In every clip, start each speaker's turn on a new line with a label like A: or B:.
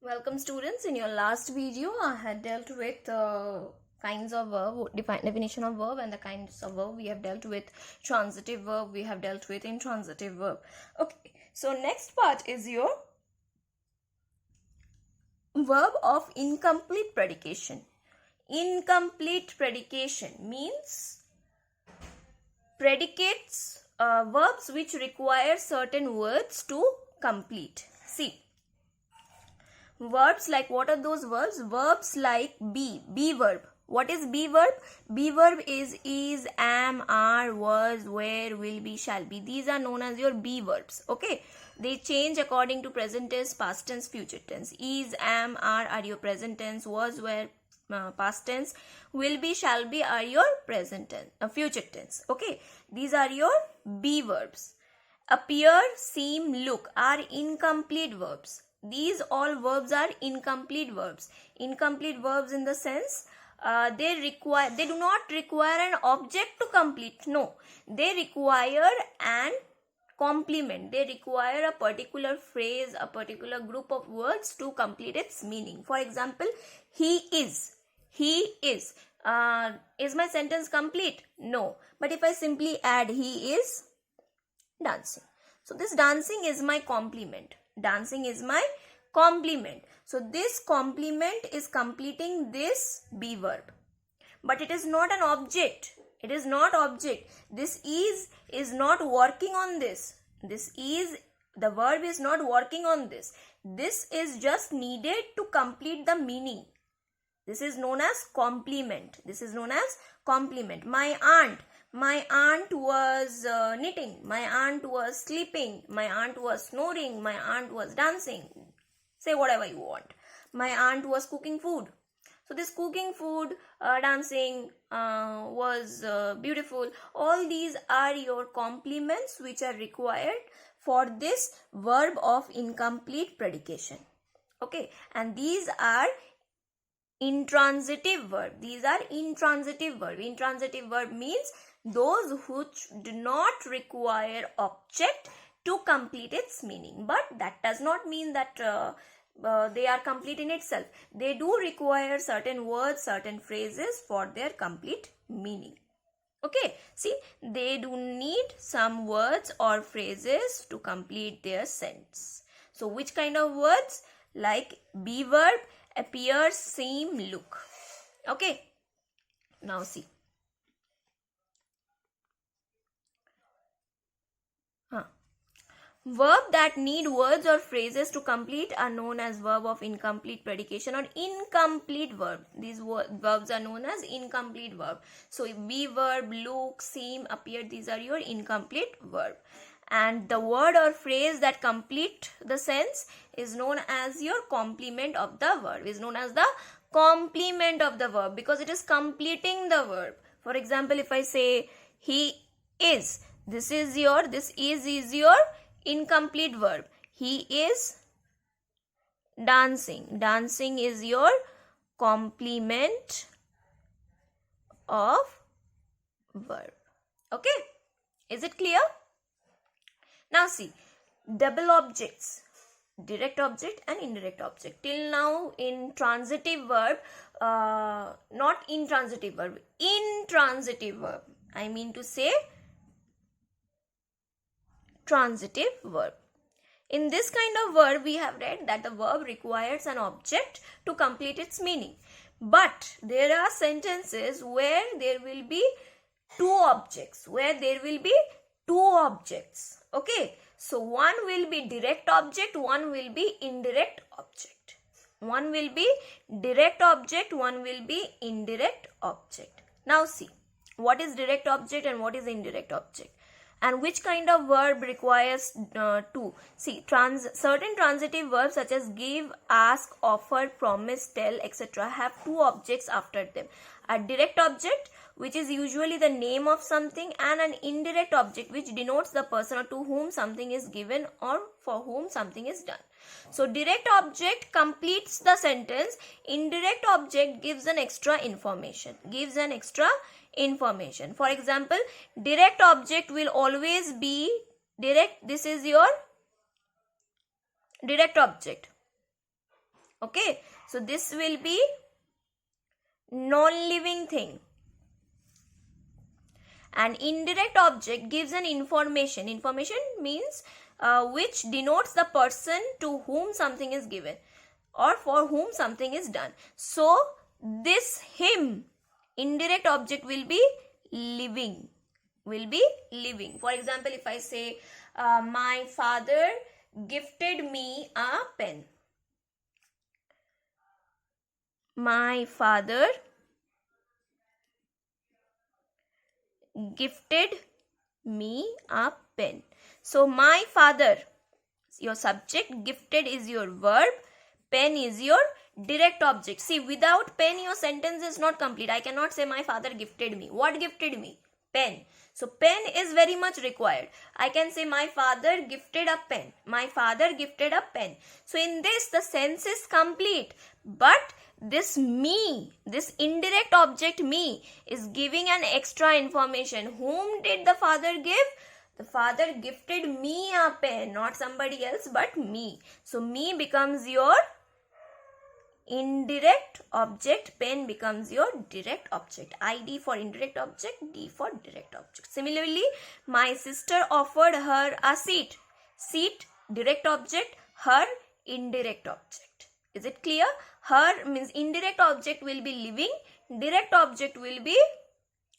A: Welcome students. In your last video I had dealt with kinds of verb, definition of verb and the kinds of verb. We have dealt with transitive verb, we have dealt with intransitive verb. Okay, so next part is your verb of incomplete predication. Incomplete predication means predicates verbs which require certain words to complete. See, verbs like, what are those verbs? Verbs like be verb. What is be verb? Be verb is, am, are, was, were, will be, shall be. These are known as your be verbs. Okay, they change according to present tense, past tense, future tense. Is, am, are your present tense, was, were, past tense, will be, shall be are your present tense, future tense. Okay, these are your be verbs. Appear, seem, look are incomplete verbs. These all verbs are incomplete verbs. Incomplete verbs in the sense they do not require an object to complete. No, they require an complement. They require a particular phrase, a particular group of words to complete its meaning. For example, he is. He is. Is my sentence complete? No. But if I simply add he is dancing. So this dancing is my complement. Dancing is my complement. So this complement is completing this be verb. But it is not an object. It is not object. This is not working on this. The verb is not working on this. This is just needed to complete the meaning. This is known as complement. This is known as complement. My aunt was knitting. My aunt was sleeping. My aunt was snoring. My aunt was dancing. Say whatever you want. My aunt was cooking food. So this cooking food, dancing was beautiful. All these are your complements which are required for this verb of incomplete predication. Okay, and these are intransitive verb. These are intransitive verb. Intransitive verb means those which do not require object to complete its meaning. But that does not mean that they are complete in itself. They do require certain words, certain phrases for their complete meaning. Okay, see, they do need some words or phrases to complete their sentence. So which kind of words? Like be verb, appear, seem, look. Okay, now see. Verb that need words or phrases to complete are known as verb of incomplete predication or incomplete verb. These verbs are known as incomplete verb. So be verb, look, seem, appear, these are your incomplete verb. And the word or phrase that complete the sense is known as your complement of the verb. Is known as the complement of the verb because it is completing the verb. For example, if I say he is, this is your incomplete verb. He is dancing. Dancing is your complement of verb. Okay, is it clear? Now see, double objects, direct object and indirect object. Till now in transitive verb, not intransitive verb, intransitive verb. I mean to say transitive verb. In this kind of verb, we have read that the verb requires an object to complete its meaning. But there are sentences where there will be two objects. Okay, so one will be direct object, one will be indirect object. One will be direct object, one will be indirect object. Now see, what is direct object and what is indirect object? And which kind of verb requires two? See, certain transitive verbs such as give, ask, offer, promise, tell, etc. have two objects after them. A direct object, which is usually the name of something, and an indirect object which denotes the person to whom something is given or for whom something is done. So direct object completes the sentence. Indirect object gives an extra information. For example, direct object will always be direct. This is your direct object. Okay, so this will be non-living thing. An indirect object gives an information. Information means which denotes the person to whom something is given or for whom something is done. So this him, indirect object, will be living. For example, if I say my father gifted me a pen. My father gifted me a pen. So my father, your subject, gifted is your verb, pen is your direct object. See, without pen your sentence is not complete. I cannot say my father gifted me. What gifted me? Pen. So pen is very much required. I can say my father gifted a pen. My father gifted a pen. So in this the sense is complete. But this me, this indirect object me, is giving an extra information. Whom did the father give? The father gifted me a pen, not somebody else but me. So me becomes your indirect object, pen becomes your direct object. ID for indirect object, D for direct object. Similarly, my sister offered her a seat. Seat, direct object, her, indirect object. Is it clear? Her means indirect object will be living, direct object will be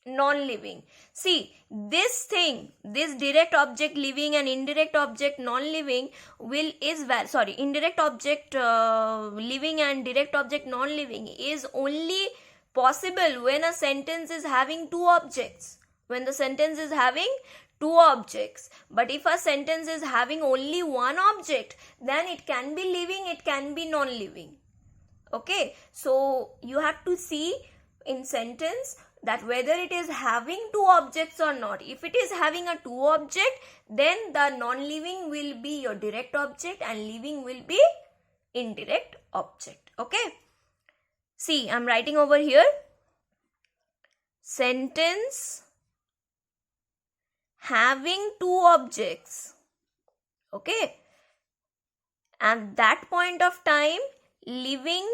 A: non-living. See, this thing, this direct object living and indirect object non-living indirect object living and direct object non-living is only possible when a sentence is having two objects. When the sentence is having two objects. But if a sentence is having only one object, then it can be living, it can be non-living. Okay, so you have to see in sentence that whether it is having two objects or not. If it is having a two object, then the non-living will be your direct object and living will be indirect object. Okay, see, I am writing over here, sentence having two objects. Okay, at that point of time living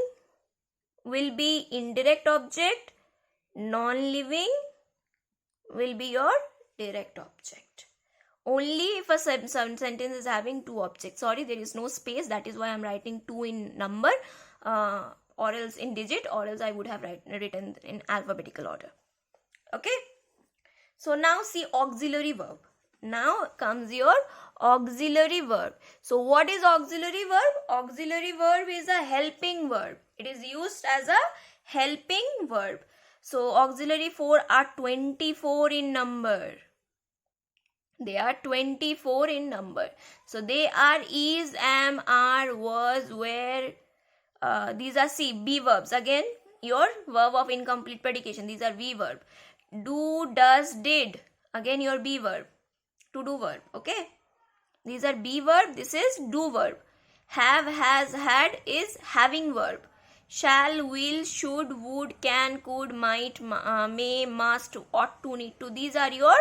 A: will be indirect object, non-living will be your direct object. Only if a sentence is having two objects. Sorry, there is no space. That is why I am writing 2 in number or else in digit, or else I would have written in alphabetical order. Okay. So now see auxiliary verb. Now comes your auxiliary verb. So what is auxiliary verb? Auxiliary verb is a helping verb. It is used as a helping verb. So auxiliary 4 are 24 in number. They are 24 in number. So they are is, am, are, was, were. These are be verbs. Again, your verb of incomplete predication. These are be verb. Do, does, did. Again your be verb. To do verb. Okay. These are be verb. This is do verb. Have, has, had is having verb. Shall, will, should, would, can, could, might, may, must, ought to, need to. These are your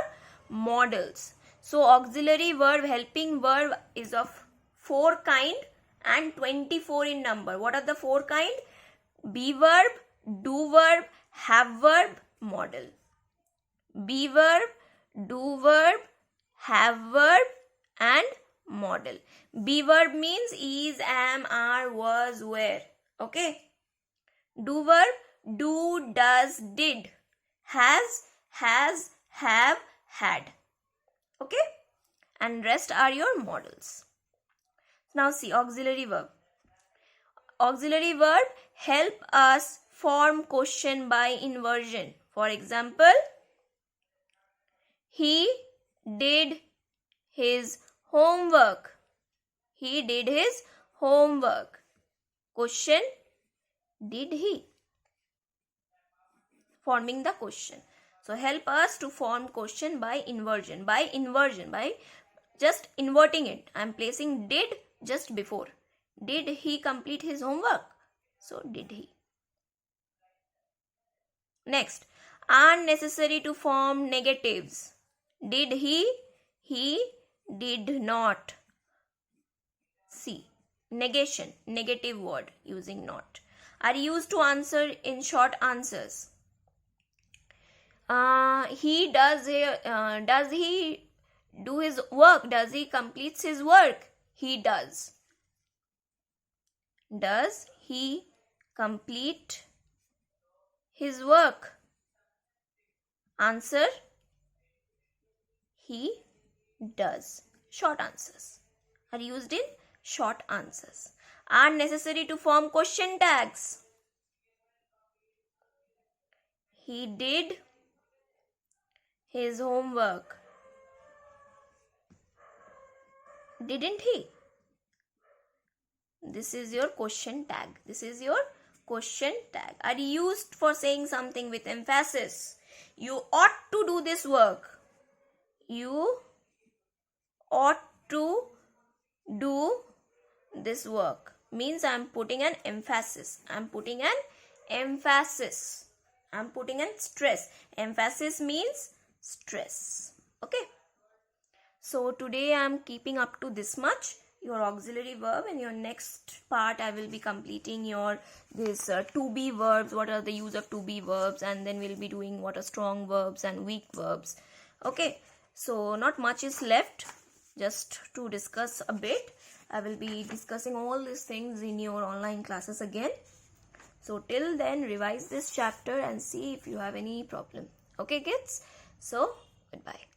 A: models. So auxiliary verb, helping verb is of 4 kind and 24 in number. What are the 4 kind? Be verb, do verb, have verb, model. Be verb, do verb, have verb and model. Be verb means is, am, are, was, were. Okay. Do verb, do, does, did, has, have, had. Okay. And rest are your models. Now see auxiliary verb. Auxiliary verb help us form question by inversion. For example, he did his homework. He did his homework. Question, did he? Forming the question. So help us to form question by inversion. By just inverting it. I am placing did just before. Did he complete his homework? So did he. Next, are necessary to form negatives. Did he? He did not. See, negation, negative word using not, are used to answer in short answers. He does he do his work? Does he completes his work? He does. Does he complete his work? Answer, he does. Short answers are used in short answers. Are necessary to form question tags. He did his homework. Didn't he? This is your question tag. This is your question tag. Are used for saying something with emphasis. You ought to do this work. You ought to do this work. Means I am putting an emphasis. I am putting an emphasis. I am putting an stress. Emphasis means stress. Okay. So today I am keeping up to this much. Your auxiliary verb. In your next part I will be completing your this to be verbs. What are the use of to be verbs, and then we'll be doing what are strong verbs and weak verbs. Okay, so not much is left just to discuss a bit. I will be discussing all these things in your online classes again. So till then, revise this chapter and see if you have any problem. Okay kids, so goodbye.